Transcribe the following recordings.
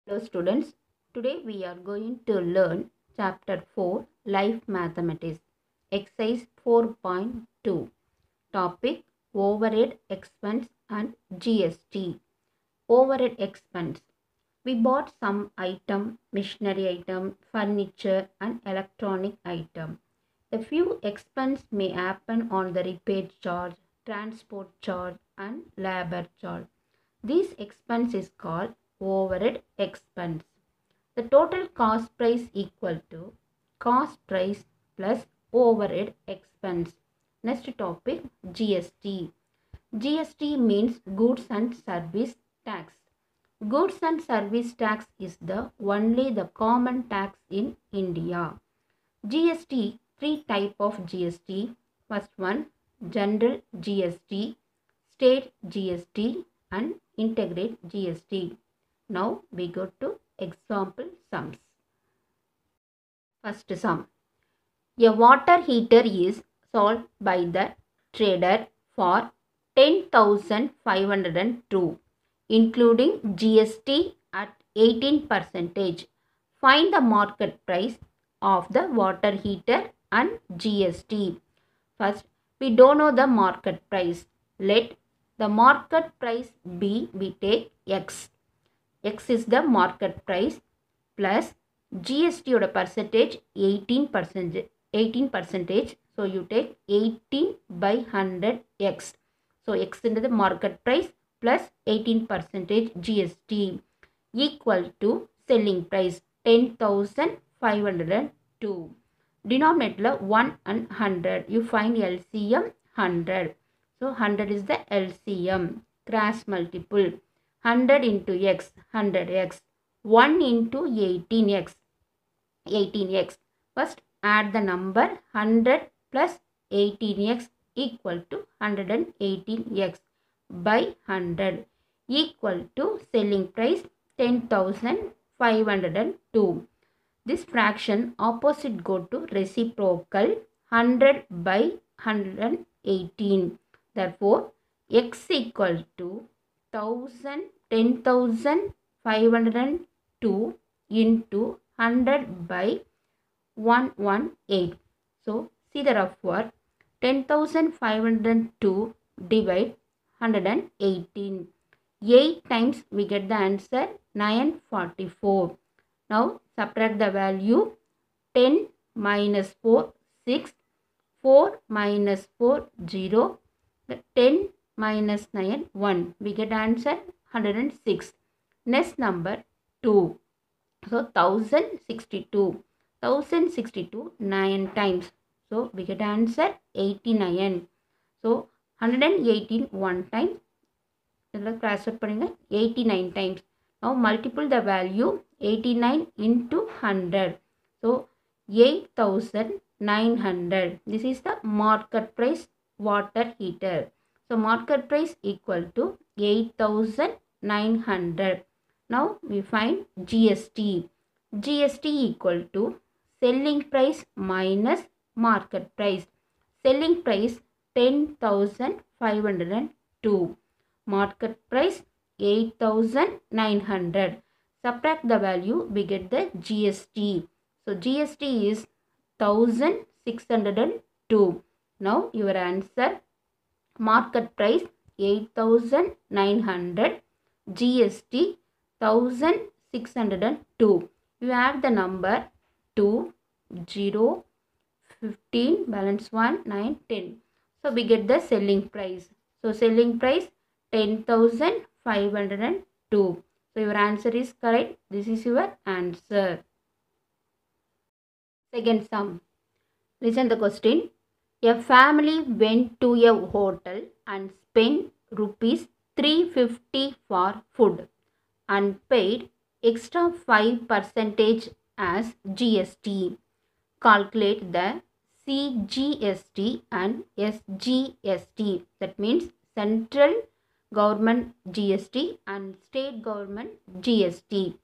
Hello students, today we are going to learn chapter 4 Life Mathematics, exercise 4.2, topic overhead expense and GST. Overhead expense. We bought some item, machinery item, furniture and electronic item. The few expense may happen on the repair charge, transport charge and labor charge. This expense is called overhead expense. The total cost price equal to cost price plus overhead expense. Next topic, GST. GST means goods and service tax. Goods and service tax is the only the common tax in India. GST, three type of GST. First one, general GST, state GST and integrate GST. Now we go to example sums. First sum. A water heater is sold by the trader for 10,502, including GST at 18%. Find the market price of the water heater and GST. First, we don't know the market price. Let the market price be, we take X. X is the market price plus GST oda percentage 18%. So you take 18 by 100 X. So X into the market price plus 18% GST equal to selling price 10,502. Denominator 1 and 100. You find LCM 100. So 100 is the LCM. Cross multiple. 100 into X, 100X. 1 into 18X, 18X. First add the number 100 plus 18X equal to 118X by 100 equal to selling price 10,502. This fraction opposite go to reciprocal 100 by 118. Therefore, X equal to 10,502 into 100 by 118. So, see the rough work. 10,502 divide 118. 8 times we get the answer 944. Now, subtract the value. 10 minus 4, 6. 4 minus 4, 0. 10 minus 9, 1. We get answer 106. Next number 2. So 1062. 1062 9 times. So we get answer 89. So 118 one time. Cross out 89 times. Now multiple the value 89 into 100. So 8,900. This is the market price water heater. So market price equal to 8,900. Now we find GST. GST equal to selling price minus market price. Selling price 10,502. Market price 8,900. Subtract the value, we get the GST. So GST is 1,602. Now your answer, market price 8,900, GST 1,602. You add the number 2, 0, 15, balance 1, 9, 10. So we get the selling price. So selling price 10,502. So your answer is correct. This is your answer. Second sum. Listen the question. A family went to a hotel and spent rupees 350 for food and paid extra 5% as GST. Calculate the CGST and SGST. That means central government GST and state government GST.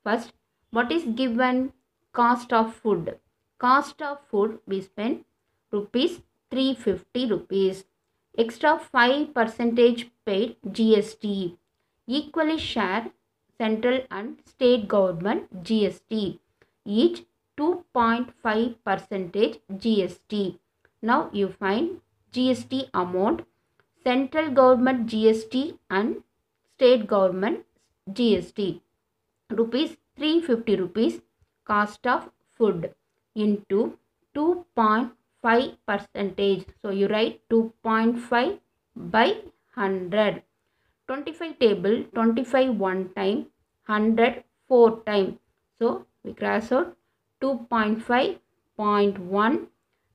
First, what is given? Cost of food. Cost of food we spend rupees 350 rupees. Extra 5% paid GST. Equally share central and state government GST, each 2.5% GST. Now you find GST amount, central government GST and state government GST. Rupees 350 rupees cost of food into 2.5 percentage. So you write 2.5 by 100. 25 table, 25 one time, 100 4 time. So we cross out 2.5.1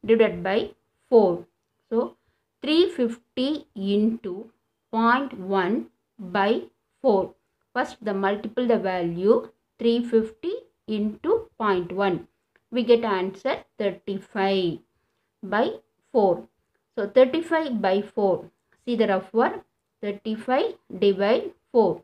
divided by 4. So 350 into 0.1 by 4. First the multiple the value 350 into 0.1. We get answer 35 by 4. So 35 by 4. See the rough one. 35 divide 4.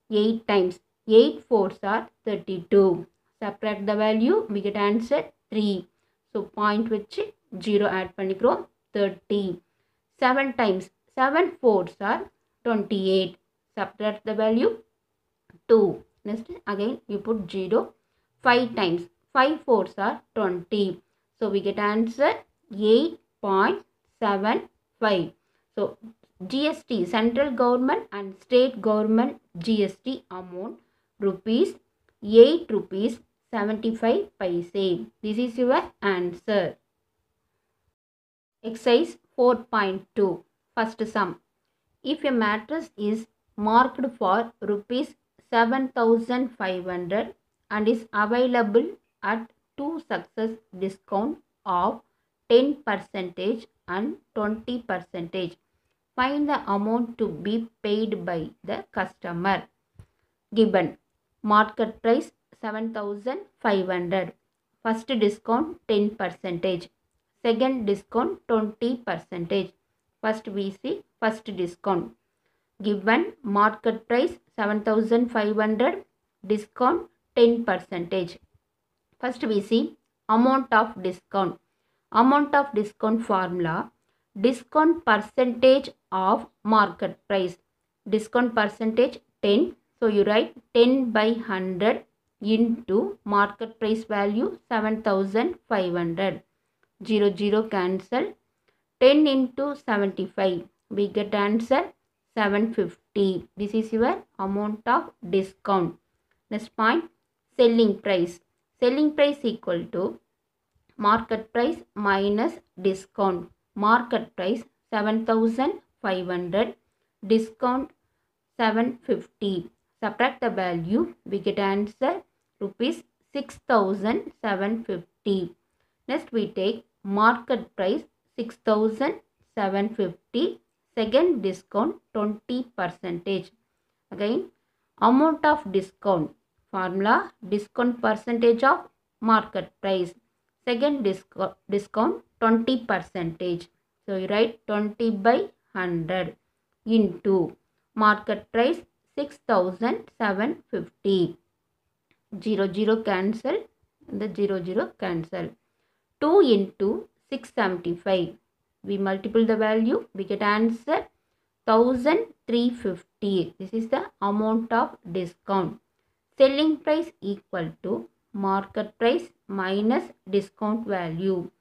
8 times. 8 fours are 32. Subtract the value. We get answer 3. So point which 0 add panikrom 30. 7 times. 7 fours are 28. Subtract the value 2. Next again you put 0. 5 times. 5 fours are 20. So we get answer 8.75. So GST, central government and state government GST amount rupees 8 rupees 75 paise. This is your answer. Exercise 4.2. First sum. If a mattress is marked for rupees 7,500 and is available at 2 success discount of 10% and 20%. Find the amount to be paid by the customer. Given market price 7,500. First discount 10%. Second discount 20%. First we see first discount. Given market price 7,500. Discount 10%. First we see amount of discount. Amount of discount formula. Discount percentage of market price. Discount percentage 10. So you write 10 by 100 into market price value 7,500. 0 0 cancel. 10 into 75. We get answer 750. This is your amount of discount. Next point, selling price. Selling price equal to market price minus discount. Market price 7,500. Discount 750. Subtract the value. We get answer rupees 6,750. Next we take market price 6,750. Second discount 20%. Again amount of discount. Formula discount percentage of market price. Second discount 20%. So you write 20 by 100 into market price 6,750. 0 0 cancel. The 0 0 cancel. 2 into 675. We multiply the value. We get answer 1,350. This is the amount of discount. Selling price equal to market price minus discount value.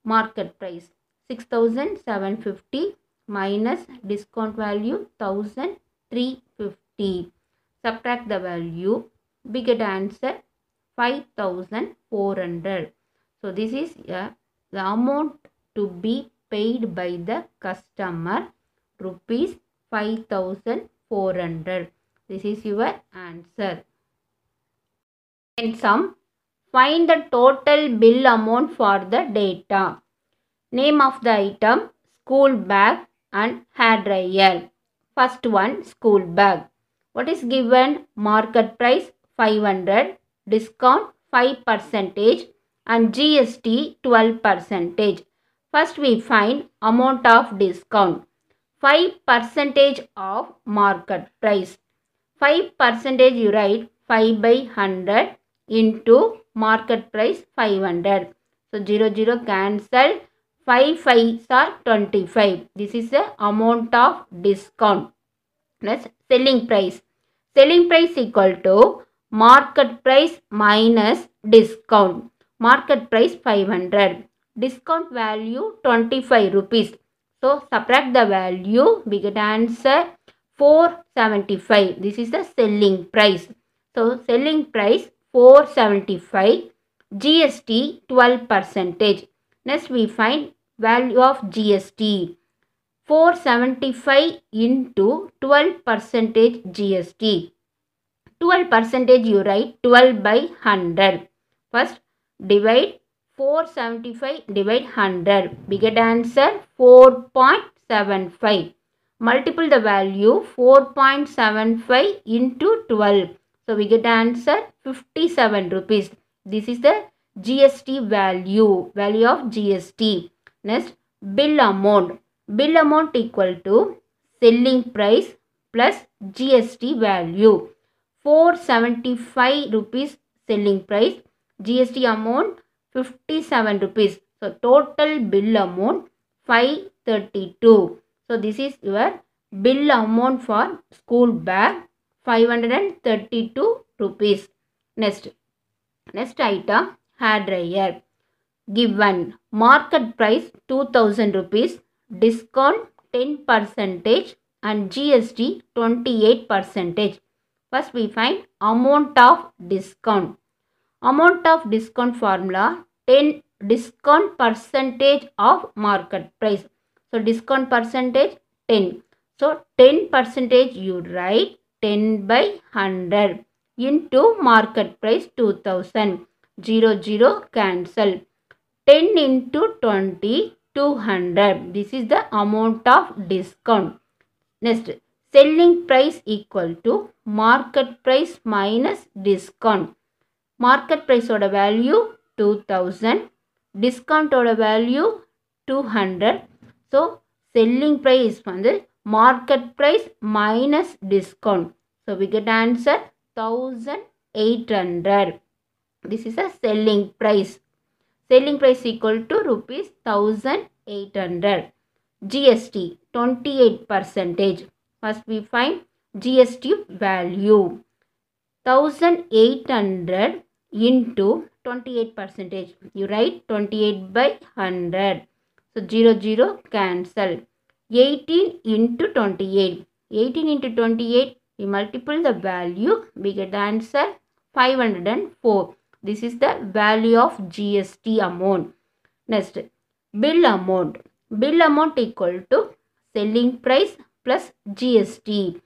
Market price 6,750 minus discount value 1,350. Subtract the value. We get answer 5,400. So this is the amount to be paid by the customer, rupees 5,400. This is your answer. In sum, find the total bill amount for the data. Name of the item, school bag and hair dryer. First one, school bag. What is given? Market price 500, discount 5% and GST 12%. First we find amount of discount. 5% of market price. 5% you write 5 by 100 into market price 500. So 0 0 cancel. 5 5s are 25. This is the amount of discount. Next selling price. Selling price equal to market price minus discount. Market price 500. Discount value 25 rupees. So subtract the value. We get answer 475. This is the selling price. So selling price 475. GST 12%. Next we find value of GST. 475 into 12% GST. 12% you write 12 by 100. First divide 475 divide 100. We get answer 4.75. Multiple the value 4.75 into 12. So we get answer 57 rupees. This is the GST value of GST. Next bill amount. Bill amount equal to selling price plus GST value. 475 rupees selling price, GST amount 57 rupees. So total bill amount 532. So this is your bill amount for school bag 532 rupees. Next item hair dryer. Given market price 2000 rupees, discount 10% and GST 28%. First we find amount of discount. Amount of discount formula 10 discount percentage of market price. So discount percentage 10. So 10% you write 10 by 100 into market price 2000. 0 cancel. 10 into 20 200. This is the amount of discount. Next selling price equal to market price minus discount. Market price oda value 2000, discount oda value 200. So selling price is market price minus discount. So we get answer 1800. This is a selling price. Selling price equal to rupees 1800. GST 28%. First we find GST value. 1800 into 28%. You write 28 by 100. So 0 cancel. 18 into 28. 18 into 28. We multiply the value. We get the answer 504. This is the value of GST amount. Next bill amount. Bill amount equal to selling price plus GST.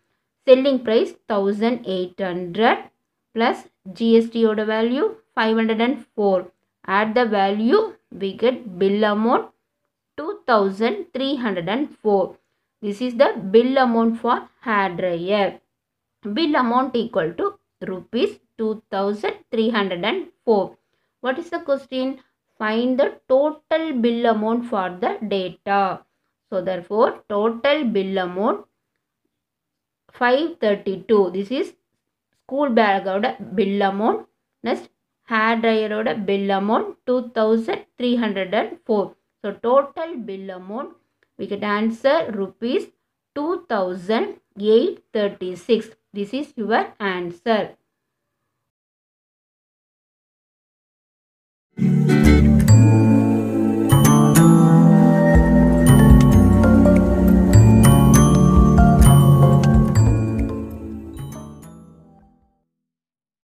Selling price 1800 plus GST order value 504. Add the value, we get bill amount 2304. This is the bill amount for hair dryer. Bill amount equal to rupees 2304. What is the question? Find the total bill amount for the data. So therefore total bill amount 532. This is school bag oda bill amount. Next hair dryer oda bill amount 2304. So total bill amount we get answer rupees 2836. This is your answer.